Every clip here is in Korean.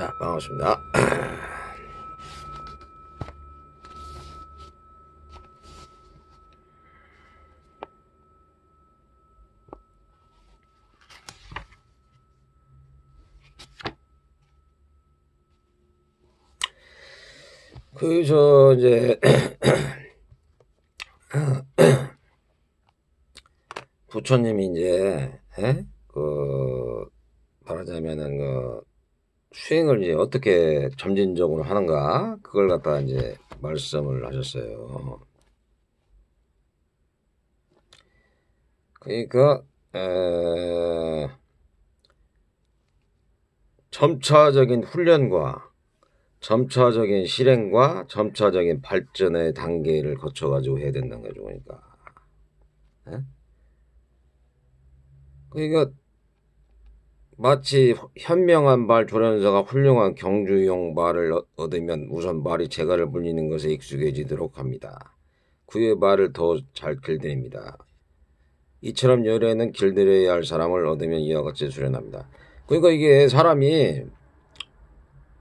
자, 반갑습니다. 이제 부처님이 이제 말하자면은 수행을 이제 어떻게 점진적으로 하는가 그걸 갖다가 이제 말씀을 하셨어요. 그러니까 점차적인 훈련과 점차적인 실행과 점차적인 발전의 단계를 거쳐가지고 해야 된다는 거죠. 그러니까 마치 현명한 말 조련사가 훌륭한 경주용 말을 얻으면 우선 말이 재갈을 불리는 것에 익숙해지도록 합니다. 그의 말을 더 잘 길들입니다. 이처럼 열애는 길들여야 할 사람을 얻으면 이와 같이 수련합니다. 그러니까 이게 사람이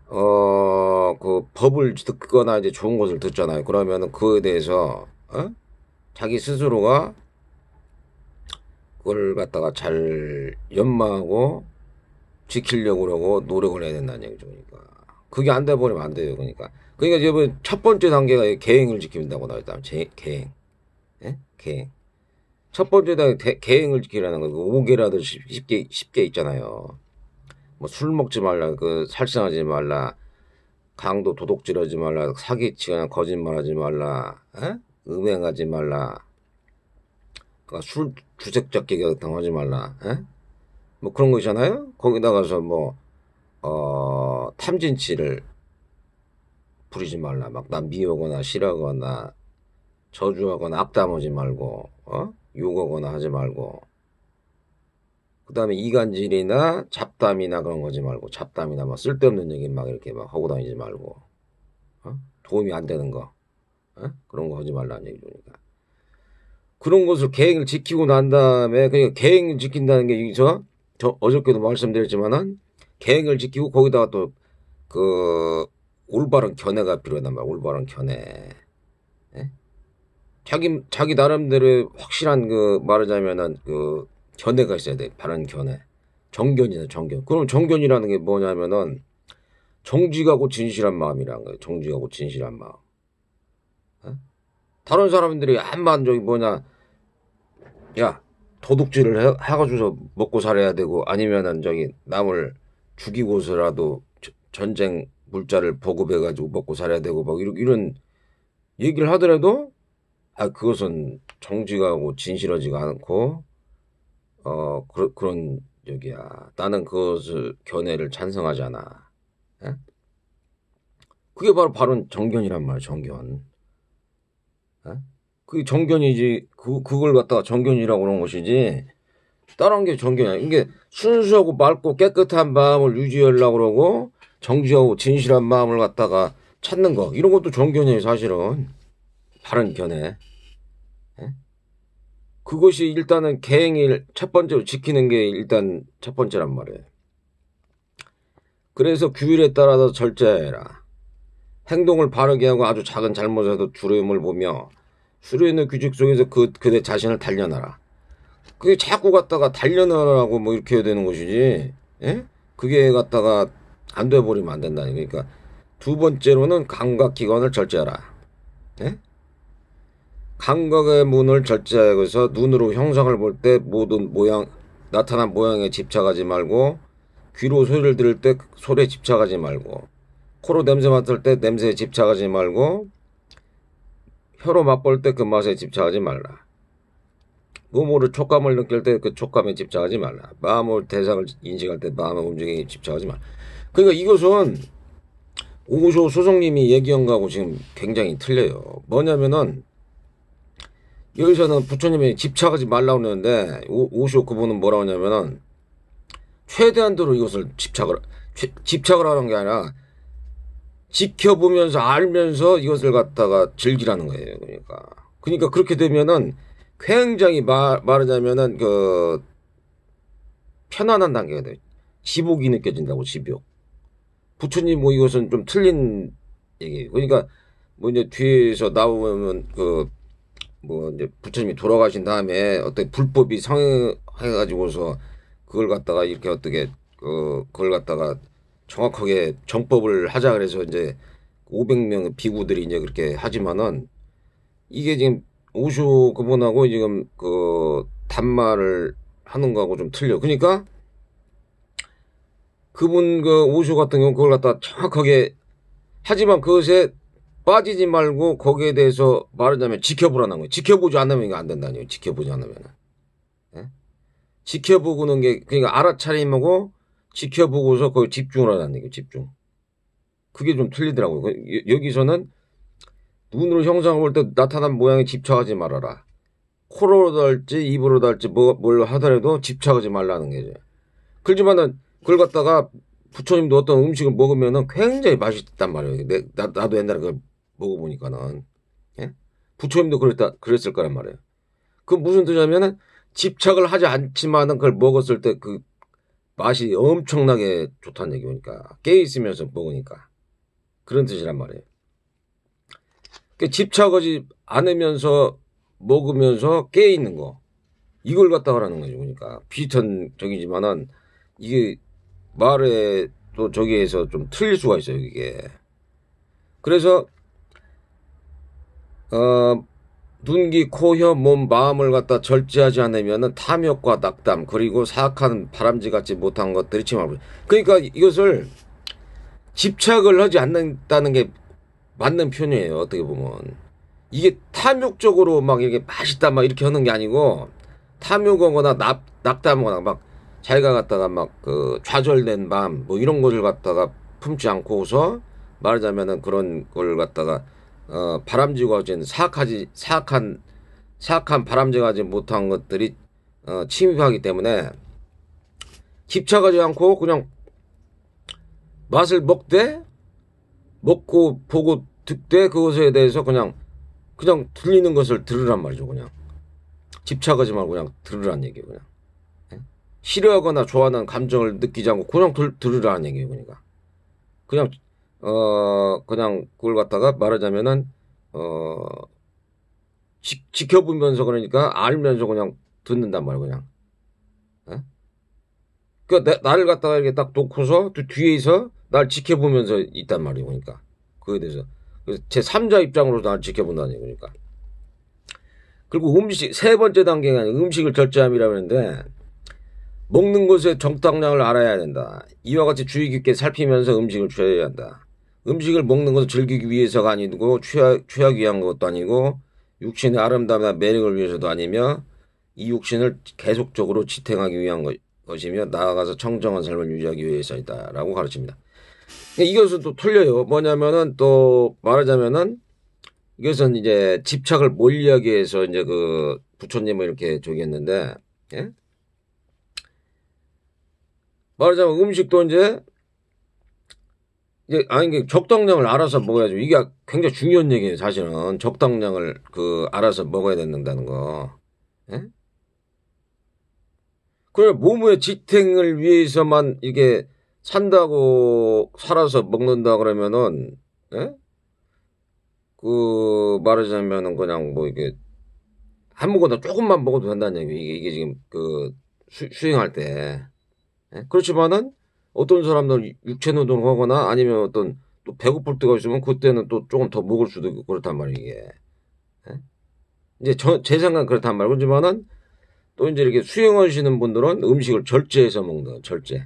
그 법을 듣거나 이제 좋은 것을 듣잖아요. 그러면은 그에 대해서 자기 스스로가 그걸 갖다가 잘 연마하고 지키려고 그러고 노력을 해야 된다는 얘기죠. 그러니까 그게 안 돼 버리면 안 돼요. 그러니까 이제 첫 번째 단계가 계행을 지킨다고 나왔다면 계행, 계행. 첫 번째 단계 계행을 지키라는 거. 5개라도 쉽게 있잖아요. 뭐 술 먹지 말라, 살생하지 말라, 강도 도둑질하지 말라, 사기치거나 거짓말하지 말라, 음행하지 말라, 그러니까 술 주색잡기 같은 거 하지 말라, 뭐 그런 거 있잖아요. 거기다가서 탐진치를 부리지 말라, 막 남 미워하거나 싫어하거나 저주하거나 악담하지 말고, 욕하거나 하지 말고. 그 다음에 이간질이나 잡담이나 그런 거 하지 말고, 잡담이나 막 쓸데없는 얘기 막 이렇게 막 하고 다니지 말고, 도움이 안 되는 거, 그런 거 하지 말라는 얘기니까. 그런 것을 계획을 지키고 난 다음에, 그러니까 계획을 지킨다는 게 여기서, 저 어저께도 말씀드렸지만은, 계획을 지키고 거기다가 또, 올바른 견해가 필요하단 말이야, 올바른 견해. 자기 나름대로 확실한 말하자면은 견해가 있어야 돼. 바른 견해. 정견이다, 정견. 그럼 정견이라는 게 뭐냐면은 정직하고 진실한 마음이라는 거예요. 정직하고 진실한 마음. 다른 사람들이 한만 야, 도둑질을 해가지고서 먹고 살아야 되고 아니면은 남을 죽이고서라도 전쟁 물자를 보급해가지고 먹고 살아야 되고 막 이런 얘기를 하더라도 그것은 정직하고 진실하지가 않고 그런 나는 그것을 견해를 찬성하지 않아. 그게 바로 정견이란 말이야. 정견. 그게 정견이지. 그걸 갖다가 정견이라고 그러는 것이지. 다른 게 정견이야. 이게 순수하고 맑고 깨끗한 마음을 유지하려고 그러고 정직하고 진실한 마음을 갖다가 찾는 거. 이런 것도 정견이에요. 사실은. 바른 견해. 그것이 일단은 계행을 첫 번째로 지키는 게 일단 첫 번째란 말이에요. 그래서 규율에 따라서 절제해라. 행동을 바르게 하고 아주 작은 잘못에도 두려움을 보며 수련의 규칙 속에서 그대 자신을 단련하라. 그게 자꾸 갖다가 단련하라고 뭐 이렇게 해야 되는 것이지. 그게 갖다가 안 돼버리면 안 된다니. 그러니까 두 번째로는 감각기관을 절제하라. 감각의 문을 절제하여서 눈으로 형상을 볼 때 모든 나타난 모양에 집착하지 말고, 귀로 소리를 들을 때 소리에 집착하지 말고, 코로 냄새 맡을 때 냄새에 집착하지 말고, 혀로 맛볼 때 그 맛에 집착하지 말라. 몸으로 촉감을 느낄 때 그 촉감에 집착하지 말라. 마음으로 대상을 인식할 때 마음의 움직임에 집착하지 말라. 그러니까 이것은 오쇼 소성님이 얘기한 거하고 지금 굉장히 틀려요. 뭐냐면은 여기서는 부처님이 집착하지 말라고 그러는데 오쇼 그분은 뭐라고 하냐면은 최대한도로 이것을 집착을 하는 게 아니라 지켜보면서 알면서 이것을 갖다가 즐기라는 거예요. 그러니까 그렇게 되면은 굉장히 말하자면은 편안한 단계가 돼요. 지복이 느껴진다고. 지복. 부처님 뭐 이것은 좀 틀린 얘기예요. 그러니까 뭐 이제 뒤에서 나오면 그 뭐 이제 부처님이 돌아가신 다음에 어떤 불법이 성행해가지고서 그걸 갖다가 이렇게 어떻게 그걸 갖다가 정확하게 정법을 하자 그래서 이제 500명의 비구들이 이제 그렇게 하지만은 이게 지금 오쇼 그분하고 지금 그 단말을 하는 거하고 좀 틀려. 그러니까 그분 그 오쇼 같은 경우 그걸 갖다 정확하게 하지만 그것에 빠지지 말고 거기에 대해서 말하자면 지켜보라는 거예요. 지켜보지 않으면 이거 안 된다니요. 지켜보지 않으면. 예? 지켜보고는 게 그러니까 알아차림하고 지켜보고서 거기 집중을 하라는 얘기예요. 집중. 그게 좀 틀리더라고요. 여기서는 눈으로 형상을 볼 때 나타난 모양에 집착하지 말아라. 코로 달지 입으로 달지 뭘 하더라도 집착하지 말라는 게죠. 그렇지만은 그걸 갖다가 부처님도 어떤 음식을 먹으면은 굉장히 맛있단 말이에요. 나도 옛날에 그걸 먹어보니까는. 예? 부처님도 그랬을 거란 말이에요. 그 무슨 뜻이냐면은 집착을 하지 않지만은 그걸 먹었을 때 그 맛이 엄청나게 좋다는 얘기니까. 깨있으면서 먹으니까. 그런 뜻이란 말이에요. 그러니까 집착하지 않으면서 먹으면서 깨있는 거. 이걸 갖다 하라는 거죠. 그러니까. 비슷한 적이지만은 이게 말에 또 저기에서 좀 틀릴 수가 있어요. 이게. 그래서 눈, 귀, 코, 혀, 몸, 마음을 갖다 절제하지 않으면 탐욕과 낙담 그리고 사악한 바람쥐 같지 못한 것들이 침하고. 그러니까 이것을 집착을 하지 않는다는 게 맞는 표현이에요. 어떻게 보면 이게 탐욕적으로 막 이렇게 맛있다 막 이렇게 하는 게 아니고 탐욕하거나 낙담하거나 막 자기가 갖다가 막 그 좌절된 마음 뭐 이런 것을 갖다가 품지 않고서 말하자면은 그런 걸 갖다가 바람쥐고 하진 사악한 바람쥐가 하지 못한 것들이 침입하기 때문에 집착하지 않고 그냥 맛을 먹고 보고 듣되 그것에 대해서 그냥 들리는 것을 들으란 말이죠. 그냥 집착하지 말고 그냥 들으란 얘기예요. 그냥 싫어하거나 좋아하는 감정을 느끼지 않고 그냥 들으라는 얘기예요. 그러니까 그냥 그걸 갖다가 말하자면은 지켜보면서 그러니까 알면서 그냥 듣는단 말이에요. 그냥 그러니까 나를 갖다가 이렇게 딱 놓고서 뒤에서 날 지켜보면서 있단 말이에요. 그러니까 그에 대해서 제 3자 입장으로 날 지켜본다는 얘기예요. 그러니까 그리고 세 번째 단계가 음식을 절제함이라고 하는데 먹는 것의 정당량을 알아야 된다. 이와 같이 주의 깊게 살피면서 음식을 취해야 한다. 음식을 먹는 것을 즐기기 위해서가 아니고 취하기 위한 것도 아니고 육신의 아름다움이나 매력을 위해서도 아니며 이 육신을 계속적으로 지탱하기 위한 것이며 나아가서 청정한 삶을 유지하기 위해서이다 라고 가르칩니다. 이것은 또 틀려요. 뭐냐면은 또 말하자면은 이것은 이제 집착을 멀리하기 위해서 이제 그 부처님을 이렇게 저기 했는데 예? 말하자면 음식도 이제 아니 적당량을 알아서 먹어야죠. 이게 굉장히 중요한 얘기예요. 사실은 적당량을 알아서 먹어야 된다는 거. 예? 그래 몸의 지탱을 위해서만 이게 산다고 살아서 먹는다 그러면은 예? 말하자면은 그냥 뭐 이게 아무거나 조금만 먹어도 된다는 얘기. 이게 지금 수행할 때. 예? 그렇지만은 어떤 사람들 육체 노동을 하거나 아니면 어떤 또 배고플 때가 있으면 그때는 또 조금 더 먹을 수도 있고 그렇단 말이에요. 이게. 예? 이제 제 생각은 그렇단 말이에요. 그렇지만은 또 이제 이렇게 수행하시는 분들은 음식을 절제해서 먹는 절제. 예?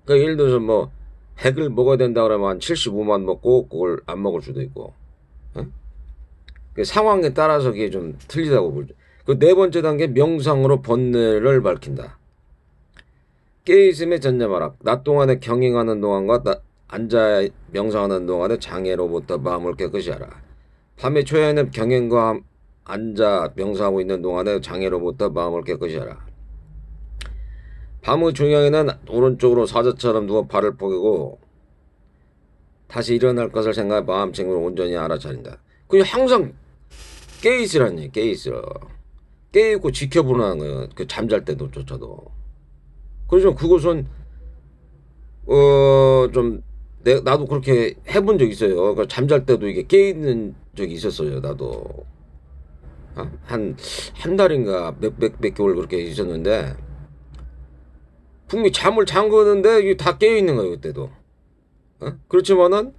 그러니까 예를 들어서 뭐 100을 먹어야 된다 그러면 한 75만 먹고 그걸 안 먹을 수도 있고. 예? 그 상황에 따라서 그게 좀 틀리다고 보죠. 그 네 번째 단계 명상으로 번뇌를 밝힌다. 깨있음에 전념하라. 낮 동안에 경행하는 동안과 앉아 명상하는 동안에 장애로부터 마음을 깨끗이 하라. 밤의 초야에는 경행과 앉아 명상하고 있는 동안에 장애로부터 마음을 깨끗이 하라. 밤의 중앙에는 오른쪽으로 사자처럼 누워 발을 포개고 다시 일어날 것을 생각해 마음챙으로 온전히 알아차린다. 그냥 항상 깨있으라는 얘기. 깨있으라. 깨있고 지켜보라는 거예요. 잠잘 때도 조차도. 그렇지만 그것은 좀 나도 그렇게 해본 적 있어요. 그러니까 잠잘 때도 이게 깨 있는 적이 있었어요. 나도 한 달인가 몇 개월 그렇게 있었는데 분명히 잠을 잠그는데 이게 다 깨어 있는 거예요. 그때도. 그렇지만은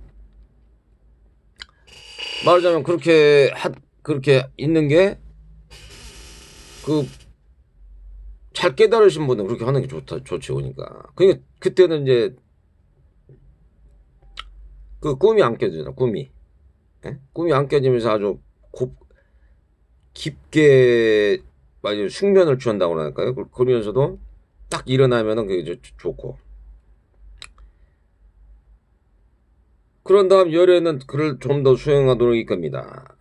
말하자면 그렇게 있는 게 그 잘 깨달으신 분은 그렇게 하는 게 좋지, 오니까. 그러니까 그때는 이제 그 꿈이 안 깨지잖아, 꿈이. 꿈이 안 깨지면서 아주 깊게 숙면을 취한다고 그럴까요? 그러면서도 딱 일어나면은 그게 좋고. 그런 다음 열에는 그를 좀 더 수행하도록 이끕니다.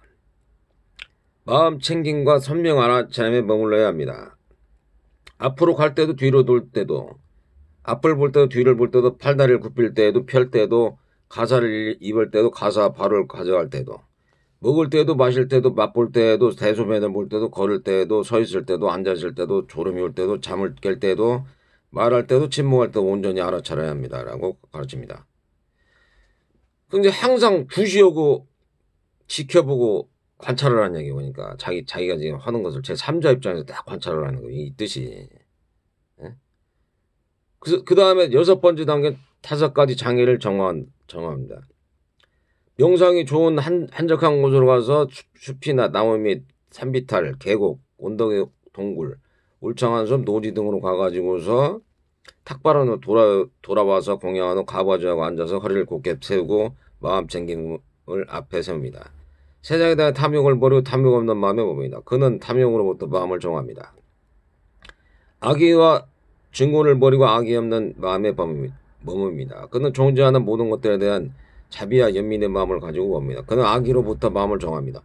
마음 챙김과 선명 알아차림에 머물러야 합니다. 앞으로 갈 때도 뒤로 돌 때도 앞을 볼 때도 뒤를 볼 때도 팔다리를 굽힐 때에도 펼 때도 가사를 입을 때도 가사 발을 가져갈 때도 먹을 때도 마실 때도 맛볼 때도 대소변을 볼 때도 걸을 때도 서 있을 때도 앉아 있을 때도 졸음이 올 때도 잠을 깰 때도 말할 때도 침묵할 때도 온전히 알아차려야 합니다. 라고 가르칩니다. 근데 항상 주시하고 지켜보고 관찰을 하는 얘기 보니까 자기가 지금 하는 것을 제 3자 입장에서 딱 관찰을 하는 거예요. 이 뜻이. 그 다음에 6번째 단계 5가지 장애를 정합니다. 명상이 좋은 한적한 곳으로 가서 숲이나 나무 및 산비탈, 계곡, 온덕의 동굴, 울창한 숲, 노지 등으로 가가지고서 탁발한 후 돌아와서 공양한 후 가바지하고 앉아서 허리를 곧게 세우고 마음 챙김을 앞에 세웁니다. 세상에 대한 탐욕을 버리고 탐욕 없는 마음에 봅니다. 그는 탐욕으로부터 마음을 정합니다. 악의와 증오를 버리고 악이 없는 마음에 머뭅니다. 그는 존재하는 모든 것들에 대한 자비와 연민의 마음을 가지고 봅니다. 그는 악의로부터 마음을 정합니다.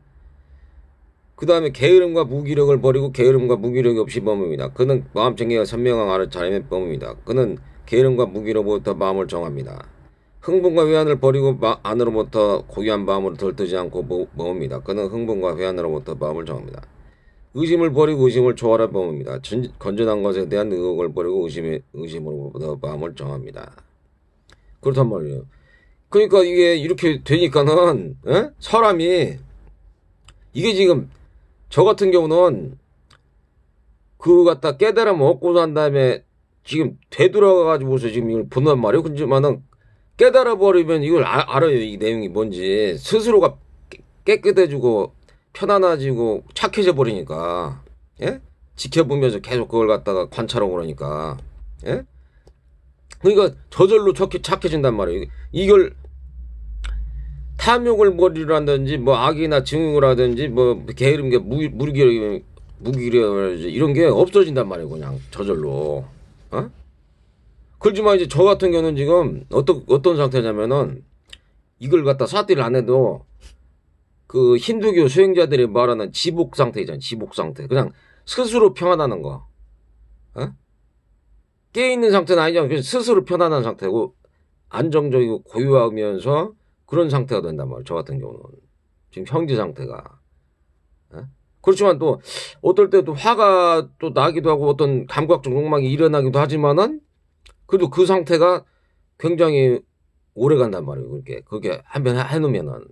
그 다음에 게으름과 무기력을 버리고 게으름과 무기력이 없이 머뭅니다. 그는 마음 챙기가 선명한 알아차림에 머뭅니다. 그는 게으름과 무기로부터 마음을 정합니다. 흥분과 회한을 버리고 안으로부터 고유한 마음으로 들뜨지 않고 머뭅니다. 그는 흥분과 회한으로부터 마음을 정합니다. 의심을 버리고 의심을 초월해 머뭅니다. 건전한 것에 대한 의혹을 버리고 의심으로부터 마음을 정합니다. 그렇단 말이에요. 그러니까 이게 이렇게 되니까는 사람이 이게 지금 저 같은 경우는 그거 갖다 깨달아 먹고 산 다음에 지금 되돌아가가지고서 지금 이걸 본단 말이에요. 그렇지만은 깨달아 버리면 이걸 알아요. 이 내용이 뭔지. 스스로가 깨끗해지고 편안해지고 착해져 버리니까. 지켜보면서 계속 그걸 갖다가 관찰하고 그러니까. 그러니까 저절로 착해진단 말이에요. 이걸 탐욕을 버리라든지 뭐 악이나 증오를 하든지 뭐 게으름, 무기력 이런 게 없어진단 말이에요. 그냥 저절로. 그렇지만 이제 저 같은 경우는 지금 어떤 상태냐면은 이걸 갖다 사띠를 안 해도 그 힌두교 수행자들이 말하는 지복 상태 있잖아요. 지복 상태. 그냥 스스로 평안하는 거. 깨있는 상태는 아니잖아요. 그냥 스스로 편안한 상태고 안정적이고 고요하면서 그런 상태가 된단 말이에요. 저 같은 경우는. 지금 현재 상태가. 그렇지만 또 어떨 때 또 화가 또 나기도 하고 어떤 감각적 욕망이 일어나기도 하지만은 그래도 그 상태가 굉장히 오래 간단 말이에요. 그렇게 한번 해놓으면은.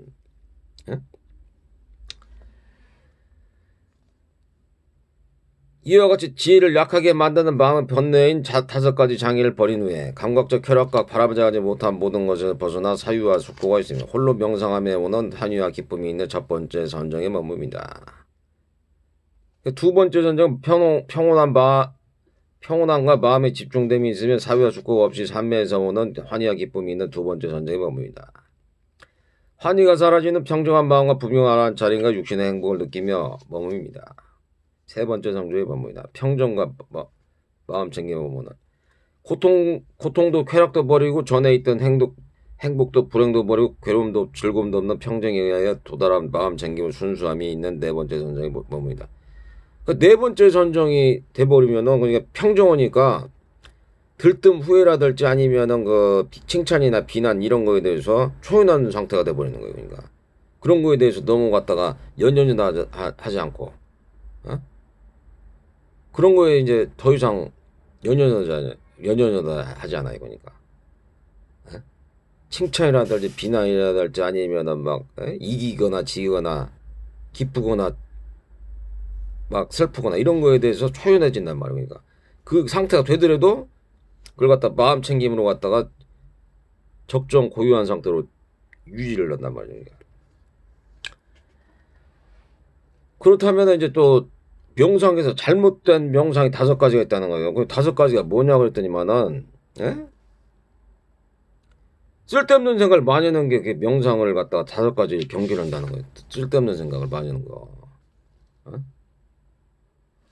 이와 같이 지혜를 약하게 만드는 마음은 번뇌인 5가지 장애를 버린 후에 감각적 쾌락과 바라보지 못한 모든 것을 벗어나 사유와 숙고가 있으며 홀로 명상함에 오는 한유와 기쁨이 있는 첫 번째 선정에 머뭅니다. 두 번째 선정은 평온함과 마음의 집중됨이 있으면 사유와 숙고가 없이 삶에서 오는 환희와 기쁨이 있는 두 번째 선정에 머뭅니다. 환희가 사라지는 평정한 마음과 부명한 자린과 육신의 행복을 느끼며 머뭅니다. 세 번째 성조에 머뭅니다. 평정과 마음 챙김에 머무는 고통도 쾌락도 버리고 전에 있던 행복도 불행도 버리고 괴로움도 즐거움도 없는 평정에 의하여 도달한 마음 챙김의 순수함이 있는 네 번째 선정에 머뭅니다. 그 네 번째 선정이 돼버리면은 그러니까 평정하니까 들뜸 후회라든지 아니면은 그 칭찬이나 비난 이런 거에 대해서 초연한 상태가 돼버리는 거예요. 그러니까 그런 거에 대해서 너무 갖다가 연연하지 하지 않고. 그런 거에 이제 더 이상 연연하지 않아요. 그러니까. 칭찬이라든지 비난이라든지 아니면은 막 이기거나 지거나 기쁘거나 막 슬프거나 이런 거에 대해서 초연해진단 말이야. 그러니까 그 상태가 되더라도 그걸 갖다 마음 챙김으로 갖다가 적정 고유한 상태로 유지를 한단 말이야. 그러니까. 그렇다면 이제 또 명상에서 잘못된 명상이 5가지가 있다는 거예요. 그 5가지가 뭐냐 그랬더니만은 쓸데없는 생각을 많이 하는 게 명상을 갖다가 5가지 경계를 한다는 거예요. 쓸데없는 생각을 많이 하는 거.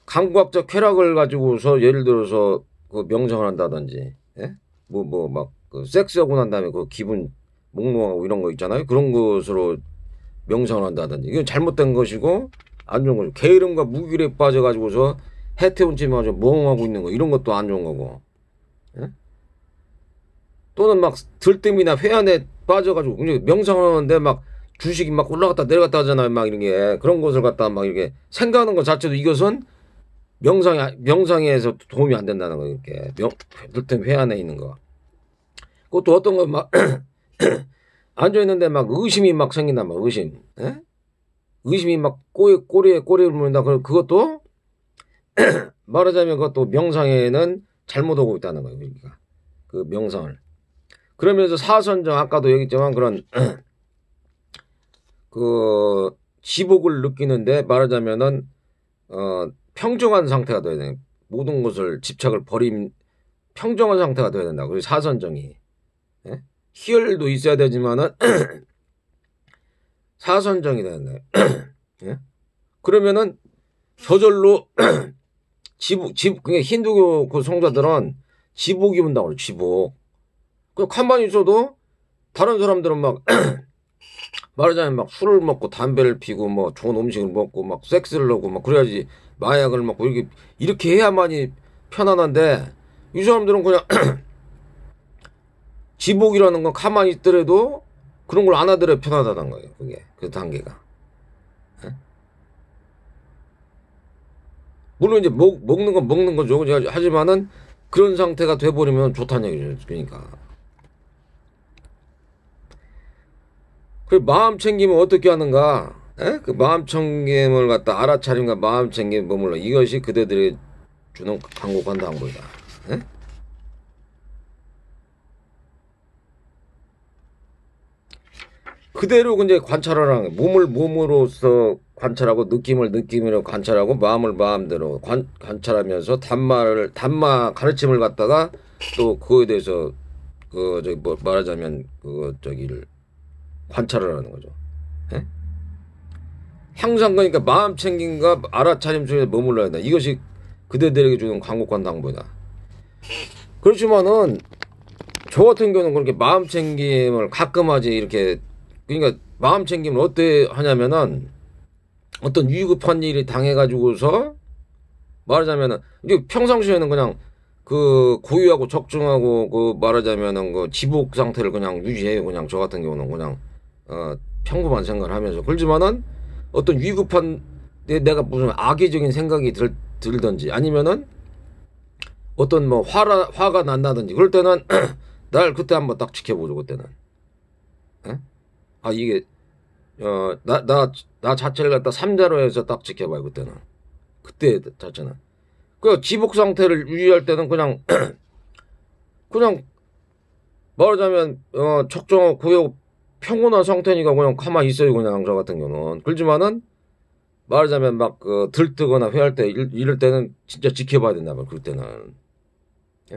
강구학적 쾌락을 가지고서 예를 들어서 그 명상을 한다든지, 막 그 섹스하고 난 다음에 그 기분 몽롱하고 이런 거 있잖아요. 그런 것으로 명상을 한다든지 이건 잘못된 것이고 안 좋은 거죠. 게으름과 무기력에 빠져가지고서 해태운 채 마저 멍하고 있는 거 이런 것도 안 좋은 거고. 또는 막 들뜸이나 회한에 빠져가지고 명상을 하는데 막 주식이 막 올라갔다 내려갔다 하잖아요. 막 이런 게 그런 것을 갖다 막 이렇게 생각하는 것 자체도 이것은 명상에서 도움이 안 된다는 거예요. 이렇게 들뜸 회한에 있는 거. 그것도 어떤 거 막 앉아 있는데 막 의심이 막 생긴다 막 의심. 의심이 막 꼬리에 꼬리를 물는다. 그것도 말하자면 그것도 명상에는 잘못 오고 있다는 거예요. 그러니까 그 명상을. 그러면서 사선정 아까도 얘기했지만 그런 그 지복을 느끼는데 말하자면은 평정한 상태가 돼야 돼. 모든 것을 집착을 버린 평정한 상태가 돼야 된다. 그리고 사선정이 희열도 있어야 되지만은 사선정이 돼야 된다. 그러면은 저절로 그게 힌두교 그 성자들은 지복이 온다고 그래. 지복. 그 가만히 있어도 다른 사람들은 막 말하자면 막 술을 먹고 담배를 피고 뭐 좋은 음식을 먹고 막 섹스를 하고 막 그래야지 마약을 먹고 이렇게 해야만이 편안한데 이 사람들은 그냥 지복이라는 건 가만히 있더라도 그런 걸 안 하더라도 편하다는 거예요. 그게 그 단계가. 물론 이제 먹는 건 먹는 거죠. 하지만은 그런 상태가 돼버리면 좋다는 얘기죠. 그러니까. 그 마음 챙김은 어떻게 하는가? 그 마음 챙김을 갖다 알아차림과 마음 챙김 머물러 이것이 그대들이 주는 강곡한 당부이다. 그대로 이제 관찰하라는 거예요. 몸으로서 관찰하고 느낌을 느낌으로 관찰하고 마음을 마음대로 관찰하면서 단마 가르침을 갖다가 또 그거에 대해서 말하자면 저기를 관찰을 하는 거죠. 항상 그러니까 마음 챙김과 알아차림 속에 머물러야 한다. 이것이 그대들에게 주는 강곡한 당부이다. 그렇지만은 저 같은 경우는 그렇게 마음 챙김을 가끔 하지 이렇게 그러니까 마음 챙김을 어때 하냐면은 어떤 위급한 일이 당해가지고서 말하자면은 이게 평상시에는 그냥 그 고유하고 적중하고 그 말하자면은 그 지복 상태를 그냥 유지해요. 그냥 저 같은 경우는 그냥 평범한 생각을 하면서 그렇지만은 어떤 위급한 내가 무슨 악의적인 생각이 들든지 아니면은 어떤 뭐 화가 난다든지 그럴 때는 날 그때 한번 딱 지켜보죠. 그때는 이게 나 자체를 갖다 삼자로 해서 딱 지켜봐요. 그때 자체는 그 지복 상태를 유지할 때는 그냥 그냥 말하자면 적정하고 고요 평온한 상태니까 그냥 가만히 있어요. 그냥 저 같은 경우는 그렇지만은 말하자면 막 들뜨거나 회할 때 이럴 때는 진짜 지켜봐야 된다 말 그럴 때는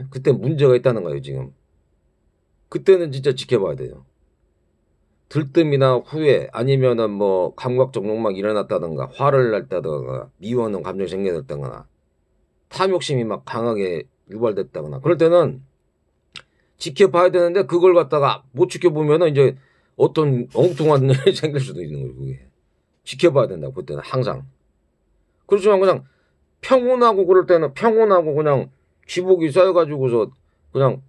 그때 문제가 있다는 거예요. 지금 그때는 진짜 지켜봐야 돼요. 들뜸이나 후회 아니면은 뭐 감각적 욕망이 일어났다든가 화를 냈다든가 미워하는 감정이 생겨났다거나 탐욕심이 막 강하게 유발됐다거나 그럴 때는 지켜봐야 되는데 그걸 갖다가 못 지켜보면은 이제 어떤 엉뚱한 일이 생길 수도 있는 거예요. 그게 지켜봐야 된다고 그때는 항상. 그렇지만 그냥 평온하고 그럴 때는 평온하고 그냥 지복이 쌓여가지고서 그냥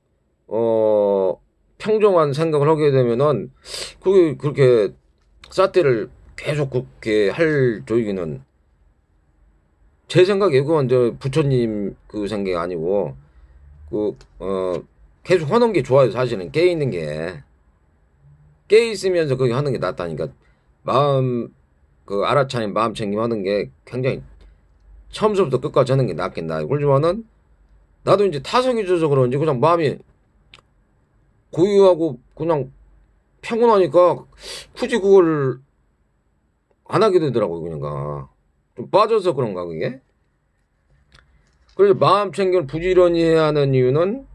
평정한 생각을 하게 되면은 그게 그렇게 삿대를 계속 그렇게 할 조이기는 제 생각에 그건 저 부처님 그 생각이 아니고 계속 하는 게 좋아요. 사실은 깨 있는 게 깨 있으면서 그게 하는 게 낫다니까. 마음 그 알아차린 마음 챙김 하는 게 굉장히 처음부터 끝까지 하는 게 낫긴 나요. 그렇지만은 나도 이제 타성이 져서 그런지 그냥 마음이 고요하고 그냥 평온하니까 굳이 그걸 안 하게 되더라고요. 그러니까 좀 빠져서 그런가 그게. 그래서 마음 챙김을 부지런히 해야 하는 이유는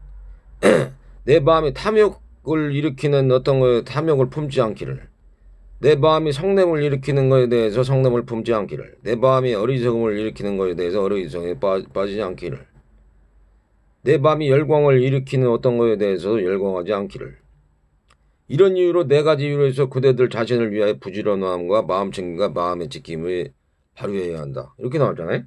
내 마음이 탐욕을 일으키는 어떤 거에 탐욕을 품지 않기를, 내 마음이 성냄을 일으키는 거에 대해서 성냄을 품지 않기를, 내 마음이 어리석음을 일으키는 거에 대해서 어리석음에 빠지지 않기를, 내 마음이 열광을 일으키는 어떤 거에 대해서 열광하지 않기를. 이런 이유로 네 가지 이유로 해서 그대들 자신을 위하여 부지런함과 마음 챙김과 마음의 지킴을 발휘해야 한다. 이렇게 나왔잖아요.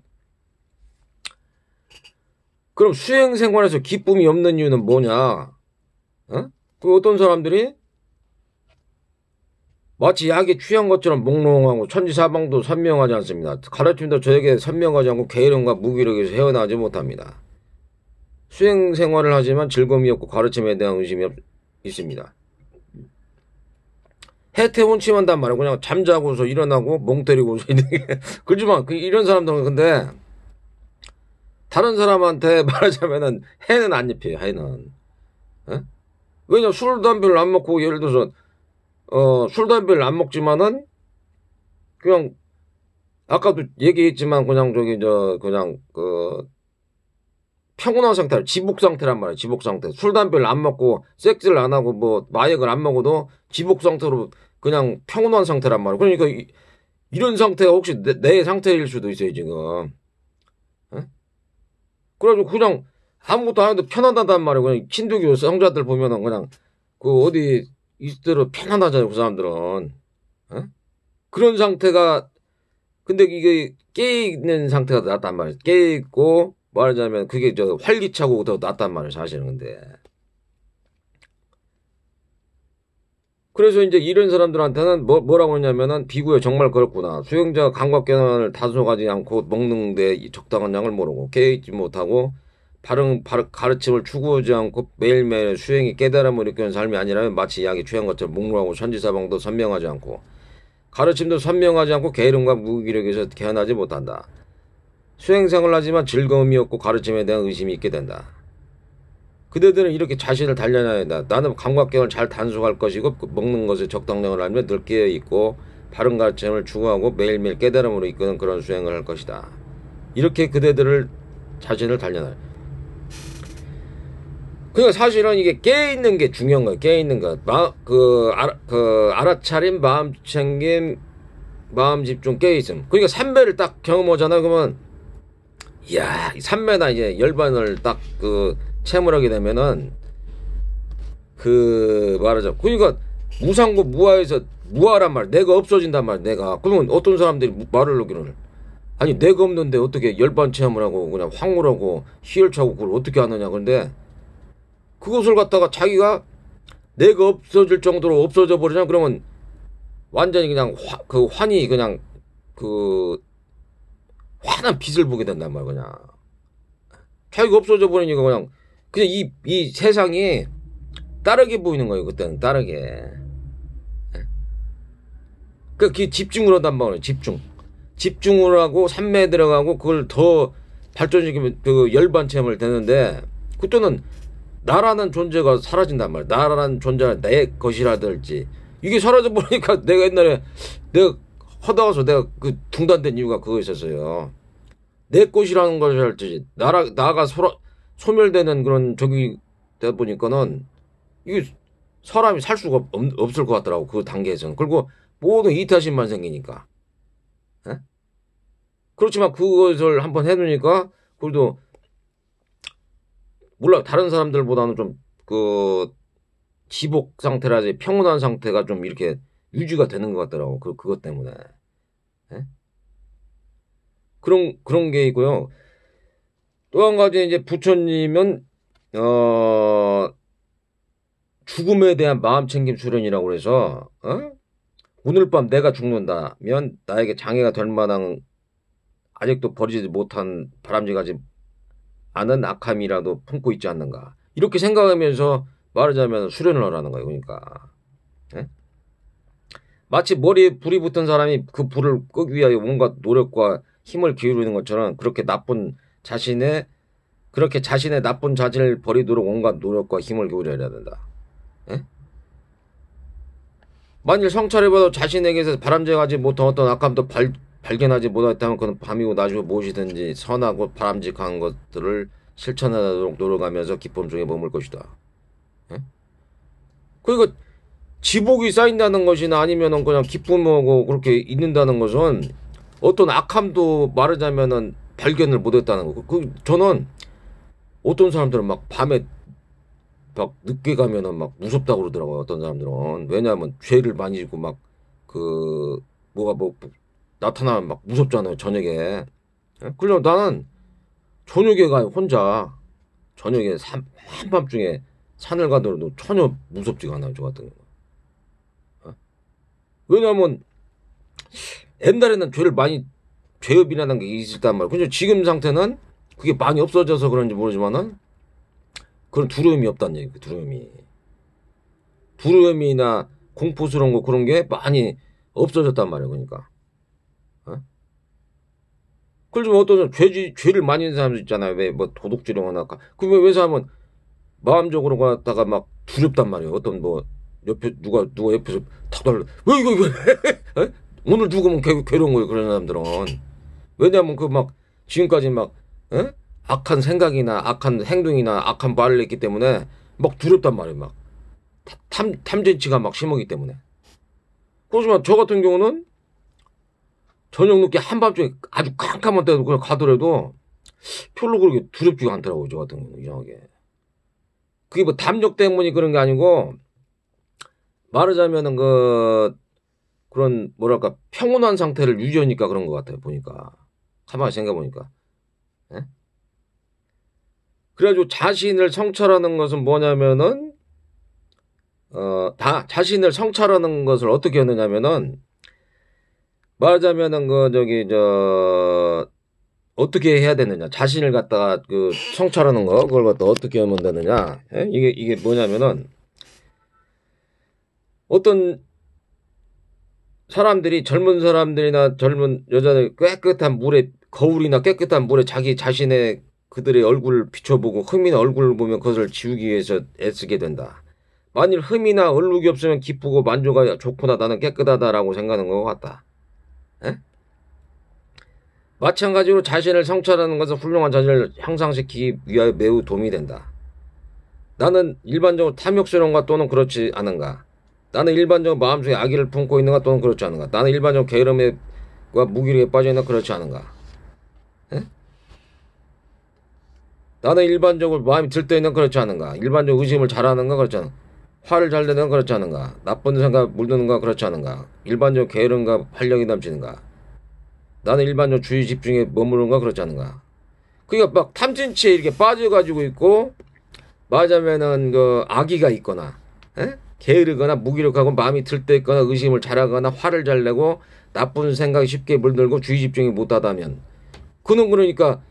그럼 수행 생활에서 기쁨이 없는 이유는 뭐냐? 그 어떤 사람들이 마치 약에 취한 것처럼 몽롱하고 천지사방도 선명하지 않습니다. 가르침도 저에게 선명하지 않고 게으름과 무기력에서 헤어나지 못합니다. 수행 생활을 하지만 즐거움이 없고 가르침에 대한 의심이 있습니다. 해태운 침한단 말이야. 그냥 잠자고서 일어나고 멍 때리고서 그렇지만 이런 사람들은 근데 다른 사람한테 말하자면은 해는 안 입혀요. 해는. 왜냐 술 담배를 안 먹고 예를 들어서 술 담배를 안 먹지만은 그냥 아까도 얘기했지만 그냥 그냥 평온한 상태라 지복 상태란 말이야. 지복 상태. 술 담배를 안 먹고 섹스를 안 하고 뭐 마약을 안 먹어도 지복 상태로 그냥 평온한 상태란 말이야. 그러니까 이런 상태가 혹시 내 상태일 수도 있어요 지금. 그래가지고 그냥 아무것도 안 해도 편안하단 말이야. 그냥 신도교 성자들 보면은 그냥 그 어디 있을 편안하잖아요. 그 사람들은. 그런 상태가 근데 이게 깨있는 상태가 낫단 말이야. 깨있고 말하자면 그게 활기차고 더 낫단 말이야 사실은. 근데 그래서 이제 이런 사람들한테는 뭐라고 하냐면은 비구에 정말 그렇구나. 수행자가 감각견을 다소가지 않고 먹는데 적당한 양을 모르고 깨있지 못하고 가르침을 추구하지 않고 매일매일 수행이 깨달음을 느끼는 삶이 아니라면 마치 약에 취한 것처럼 몽롱하고 천지사방도 선명하지 않고 가르침도 선명하지 않고 게으름과 무기력에서 개안하지 못한다. 수행생활을 하지만 즐거움이 없고 가르침에 대한 의심이 있게 된다. 그대들은 이렇게 자신을 단련해야 한다. 나는 감각경을 잘 단속할 것이고 먹는 것에 적당량을 알면 늘 깨어있고 바른 가르침을 추구하고 매일매일 깨달음으로 이끄는 그런 수행을 할 것이다. 이렇게 그대들을 자신을 단련할. 그러니까 사실은 이게 깨있는 게 중요한 거예요. 깨있는 것. 알아차림, 마음 챙김, 마음 집중, 깨있음. 그러니까 삼매를 딱 경험하잖아요. 그러면 이야, 삼매나 이제 열반을 딱 체험하게 되면은 말하자. 그러니까 무상고 무아에서 무아란 말, 내가 없어진단 말, 내가. 그러면 어떤 사람들이 말을 하기를 아니 내가 없는데 어떻게 열반 체험을 하고 그냥 황홀하고 희열차고 그걸 어떻게 하느냐. 그런데 그것을 갖다가 자기가 내가 없어질 정도로 없어져 버리냐. 그러면 완전히 그냥 환히 그냥 환한 빛을 보게 된단 말이야. 그냥 자기가 없어져 버리니까 그냥 이 세상이 다르게 보이는 거예요. 그때는 다르게. 그 집중을 한단 말이에요. 집중을 하고 산매에 들어가고 그걸 더 발전시키면 열반 체험을 되는데 그때는 나라는 존재가 사라진단 말이야. 나라는 존재가 내 것이라든지 이게 사라져 버리니까 내가 옛날에 내가 허다가서 내가 중단된 이유가 그거 있었어요. 내 것이라는 것을 할지 나가 소멸되는 그런 적이 되다 보니까는 이게 사람이 살 수가 없을 것 같더라고. 그 단계에서는. 그리고 모든 이타심만 생기니까. 에? 그렇지만 그것을 한번 해놓으니까 그래도 몰라 다른 사람들보다는 좀 지복 상태라든지 평온한 상태가 좀 이렇게 유지가 되는 것 같더라고. 그것 때문에. 에? 그런 게 있고요. 또 한 가지 이제 부처님은 죽음에 대한 마음챙김 수련이라고 그래서 오늘 밤 내가 죽는다면 나에게 장애가 될 만한 아직도 버리지 못한 바람직하지 않은 악함이라도 품고 있지 않는가. 이렇게 생각하면서 말하자면 수련을 하라는 거예요. 그러니까. 예? 마치 머리에 불이 붙은 사람이 그 불을 끄기 위하여 온갖 노력과 힘을 기울이는 것처럼 그렇게 자신의 나쁜 자질을 버리도록 온갖 노력과 힘을 기울여야 된다. 예? 만일 성찰해봐도 자신에게서 바람직하지 못한 어떤 악함도 발견하지 못했다면 그는 밤이고 낮이고 무엇이든지 선하고 바람직한 것들을 실천하도록 노력하면서 기쁨 중에 머물 것이다. 예? 그러니까 지복이 쌓인다는 것이나 아니면은 그냥 기쁨하고 그렇게 있는다는 것은 어떤 악함도 말하자면은 발견을 못했다는 거. 저는 어떤 사람들은 막 밤에 막 늦게 가면은 막 무섭다고 그러더라고요. 어떤 사람들은. 왜냐하면 죄를 많이 짓고 막 뭐가 나타나면 막 무섭잖아요. 저녁에. 예? 그래서 나는 저녁에 가요. 혼자. 저녁에 한밤중에 산을 가더라도 전혀 무섭지가 않아요. 저 같은 거. 어? 왜냐하면 옛날에는 죄업이라는 게 있었단 말이에요. 근데 지금 상태는 그게 많이 없어져서 그런지 모르지만은 그런 두려움이 없다는 얘기예요. 두려움이나 공포스러운 거 그런 게 많이 없어졌단 말이에요. 그러니까. 어? 그래서 어떤 죄를 많이 있는 사람들 있잖아요. 왜 뭐 도둑질을 하나. 그러면 왜 사람은 마음적으로 갖다가 막 두렵단 말이에요. 어떤 뭐 옆에 누가 옆에서 탁 달라. 왜 이거 어? 오늘 죽으면 괴로운 거예요. 그런 사람들은. 왜냐하면 그 막 지금까지 막 어? 악한 생각이나 악한 행동이나 악한 말을 했기 때문에 막 두렵단 말이에요. 막 탐진치가 막 심하기 때문에. 그렇지만 저 같은 경우는 저녁 늦게 한밤중에 아주 깜깜한 때도 그냥 가더라도 별로 그렇게 두렵지가 않더라고요. 저 같은 경우는 이상하게. 그게 뭐 담력 때문이 그런 게 아니고 말하자면은 그런 뭐랄까 평온한 상태를 유지하니까 그런 것 같아요. 보니까 가만히 생각해 보니까. 예? 그래가지고 자신을 성찰하는 것은 뭐냐면은 자신을 성찰하는 것을 어떻게 하느냐면은 말하자면은 어떻게 해야 되느냐. 자신을 갖다가 성찰하는 거 그걸 갖다 어떻게 하면 되느냐. 예? 이게 뭐냐면은 어떤 사람들이 젊은 사람들이나 젊은 여자들 깨끗한 물에 거울이나 깨끗한 물에 자기 자신의 그들의 얼굴을 비춰보고 흠이나 얼굴을 보면 그것을 지우기 위해서 애쓰게 된다. 만일 흠이나 얼룩이 없으면 기쁘고 만족하고 좋구나 나는 깨끗하다라고 생각하는 것 같다. 에? 마찬가지로 자신을 성찰하는 것은 훌륭한 자질을 향상시키기 위하여 매우 도움이 된다. 나는 일반적으로 탐욕스러운가 또는 그렇지 않은가? 나는 일반적으로 마음속에 악의를 품고 있는가 또는 그렇지 않은가? 나는 일반적으로 게으름과 무기력에 빠져있는가 그렇지 않은가? 에? 나는 일반적으로 마음이 들떠있는 그렇지 않은가? 일반적으로 의심을 잘하는가 그렇지 않은가? 화를 잘 내는 그렇지 않은가? 나쁜 생각 물드는가 그렇지 않은가? 일반적으로 게으름과 활력이 넘치는가? 나는 일반적으로 주의 집중에 머무르는가 그렇지 않은가? 그러니까 막 탐진치에 이렇게 빠져가지고 있고 말하자면은 악의가 있거나 에? 게으르거나 무기력하고 마음이 들떠있거나 의심을 잘하거나 화를 잘 내고 나쁜 생각이 쉽게 물들고 주의 집중이 못하다면 그는 그러니까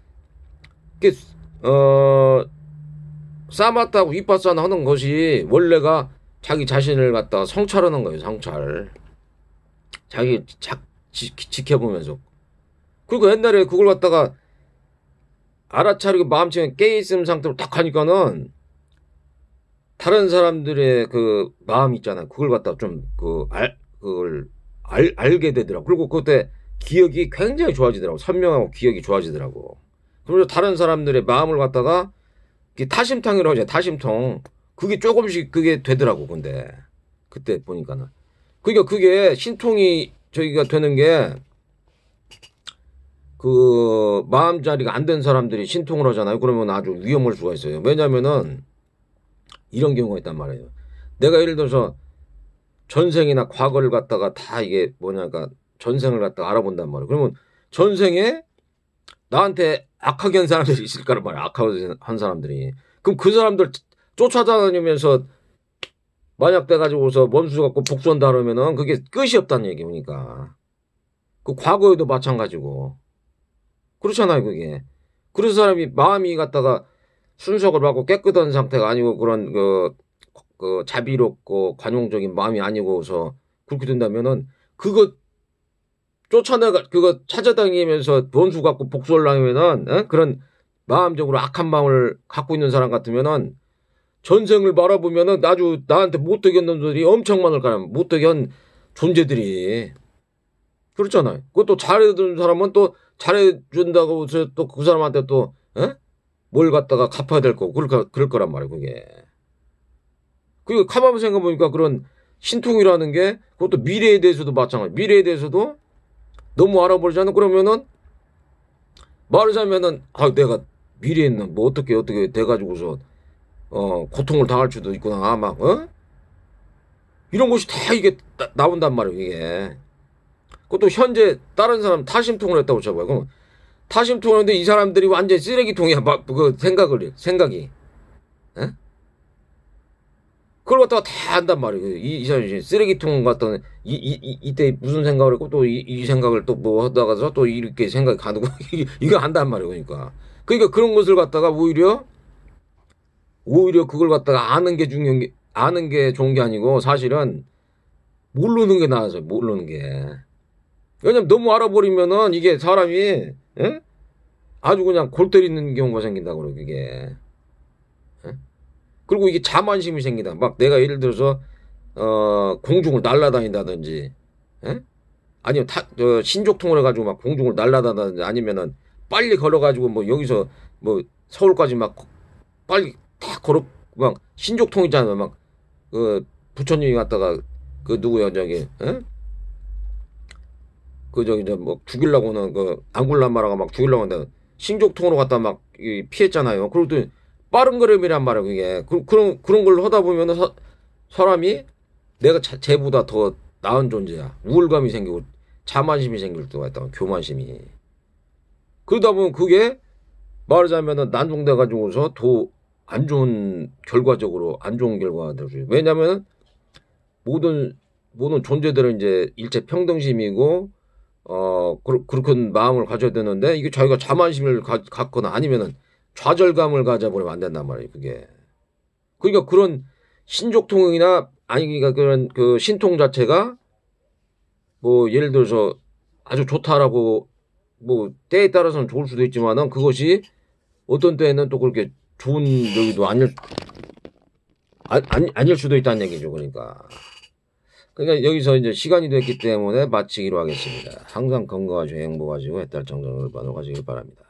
싸맞다고 윗바싸나 하는 것이 원래가 자기 자신을 갖다가 성찰하는 거예요. 성찰. 자기 지켜보면서. 그리고 옛날에 그걸 갖다가 알아차리고 마음처럼 깨있음 상태로 딱 하니까는 다른 사람들의 그 마음 있잖아요. 그걸 갖다가 좀 그걸 알게 되더라고. 그리고 그때 기억이 굉장히 좋아지더라고. 선명하고 기억이 좋아지더라고. 그래서 다른 사람들의 마음을 갖다가 타심통이라고 하죠. 타심통. 그게 조금씩 그게 되더라고. 근데 그때 보니까는. 그러니까 그게 신통이 저기가 되는 게 마음 자리가 안 된 사람들이 신통을 하잖아요. 그러면 아주 위험할 수가 있어요. 왜냐면은 이런 경우가 있단 말이에요. 내가 예를 들어서 전생이나 과거를 갖다가 다 이게 뭐냐니까 전생을 갖다가 알아본단 말이에요. 그러면 전생에 나한테 악하게 한 사람들이 있을 거란 말이야. 악하게 한 사람들이. 그럼 그 사람들 쫓아다니면서 만약 돼가지고서 원수 갖고 복수한다 그러면은 그게 끝이 없다는 얘기니까. 그 과거에도 마찬가지고. 그렇잖아요, 그게. 그래서 사람이 마음이 갖다가 순석을 받고 깨끗한 상태가 아니고 그런 자비롭고 관용적인 마음이 아니고서 그렇게 된다면은 그거 쫓아내가 그거 찾아다니면서 원수 갖고 복수를 하면은 그런 마음적으로 악한 마음을 갖고 있는 사람 같으면은 전생을 바라보면은 아주 나한테 못되게 한 놈들이 엄청 많을 거야. 못되게 한 존재들이. 그렇잖아요. 그것도 잘해준 사람은 또 잘해준다고 해서 또 그 사람한테 또 뭘 갖다가 갚아야 될 거고 그럴 거란 말이에요. 그게. 그리고 가만히 생각해보니까 그런 신통이라는 게 그것도 미래에 대해서도 마찬가지. 미래에 대해서도 너무 알아버리잖아. 그러면은 말하자면은 내가 미래에는 뭐 어떻게 돼가지고서 고통을 당할 수도 있구나. 막 이런 것이 다 이게 나온단 말이에요. 이게. 그것도 현재 다른 사람 타심통을 했다고 쳐봐요. 그럼 타심통을 했는데 이 사람들이 완전 쓰레기통이야. 그 생각이. 에? 그걸 갖다가 다 한단 말이에요. 이 사람이 쓰레기통 갖다 이때 무슨 생각을 했고 또 이 생각을 또 뭐 하다가서 또 이렇게 생각이 가는 거 이거 한단 말이에요. 그러니까 그런 것을 갖다가 오히려 그걸 갖다가 아는 게 좋은 게 아니고 사실은 모르는 게 나아서 모르는 게. 왜냐면 너무 알아버리면은 이게 사람이 아주 그냥 골 때리는 경우가 생긴다고 그래 이게. 그리고 이게 자만심이 생기다. 막 내가 예를 들어서 공중을 날아다닌다든지, 아니면 신족통을 해가지고 막 공중을 날아다닌다든지, 아니면은 빨리 걸어가지고 뭐 여기서 뭐 서울까지 막 빨리 다 막 신족통이잖아. 막 그 부처님이 갔다가 그 누구야 저기, 그 저기 뭐 죽이려고는 그 앙굴라마라가 막 죽이려고 하는데 신족통으로 갔다 막 피했잖아요. 그리고 빠른 걸음이란 말이야, 그게. 그런 걸 하다 보면은 사람이 내가 쟤보다 더 나은 존재야. 우울감이 생기고 자만심이 생길 수가 있다. 교만심이. 그러다 보면 그게 말하자면은 난종돼가지고서 더 안 좋은 결과적으로 안 좋은 결과가 될 수 있어요. 왜냐면 모든 존재들은 이제 일체 평등심이고, 그렇게 마음을 가져야 되는데, 이게 자기가 자만심을 갖거나 아니면은 좌절감을 가져버리면 안 된단 말이에요, 그게. 그러니까 그런 신족통이나, 그러니까 그런 그 신통 자체가, 뭐, 예를 들어서 아주 좋다라고, 뭐, 때에 따라서는 좋을 수도 있지만은 그것이 어떤 때에는 또 그렇게 좋은 여기도 아닐 수도 있다는 얘기죠, 그러니까. 그러니까 여기서 이제 시간이 됐기 때문에 마치기로 하겠습니다. 항상 건강하시고 행복하시고 해탈 정정을 받아가시길 바랍니다.